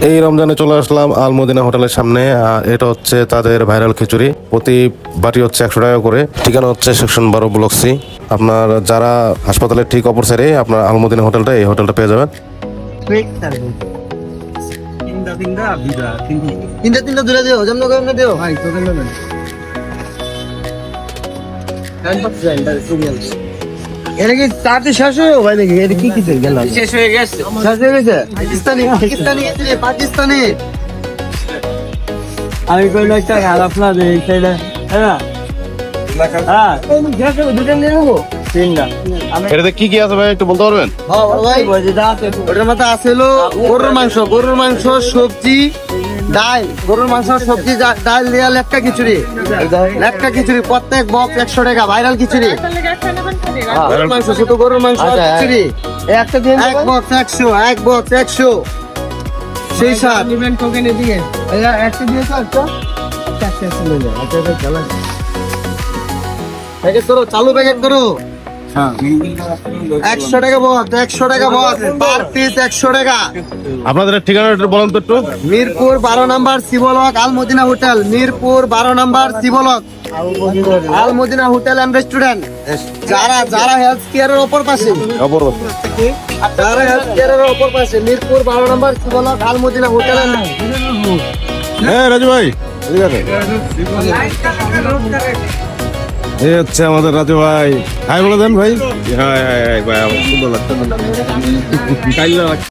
এই রমজানে চলে আসলাম আলমদিনা হোটেলের সামনে। এটা হচ্ছে তাদের ভাইরাল খিচুড়ি, প্রতি বাটি হচ্ছে 100 টাকা করে। ঠিকানা হচ্ছে সেকশন 12 ব্লক সি। আপনার যারা হাসপাতালের ঠিক অপর সাইডে আপনার আলমদিনা হোটেলটা, এই হোটেলটা পেয়ে যাবেন। তিনটা দূরে দিও, জমন করে দিও ভাই, তো কেন না এটা কি তাড়াতাড়ি শেষ হয়ে ভাই নাকি? এটা কি কিছু গেল শেষ হয়ে গেছে, শেষ হয়ে গেছে। পাকিস্তানি আমি কইলো একটা খারাপ না রে সেইটা, হ্যাঁ হ্যাঁ দুটো নিয়ে নেবো, তিনটা। এটাতে কি কি আছে ভাই একটু বলতে পারবেন? ওটার মধ্যে আছে হলো গরুর মাংস, সবজি, ডাল, গরুর মাংস, সবজি, ডাল দেওয়া লেটকা খিচুড়ি, প্রত্যেক বক্স 100 টাকা। ভাইরাল খিচুড়ি, গরুর মাংস, শুধু গরুর মাংস খিচুড়ি একটা দিন, এক বক্স 100 সেই সাত একটা দিয়েছো। চালু প্যাকেট করো। 100 টাকা বক্স, 100 টাকা বক্স, পার পিস 100 টাকা। আপনাদের ঠিকানাটা বলেন তো একটু। Mirpur 12 number Shibalok Almadina hotel, Mirpur 12 number Shibalok Almadina hotel and restaurant. যারা হেলথ কেয়ারের অপর পাশে, Mirpur 12 number Shibalok Almadina hotel and. হ্যাঁ রাজু ভাই, ঠিক আছে। এই হচ্ছে আমাদের রাজু ভাই। হাই বলে দেন ভাই। হাই হাই হাই ভাই, আমার সুন্দর লাগছে।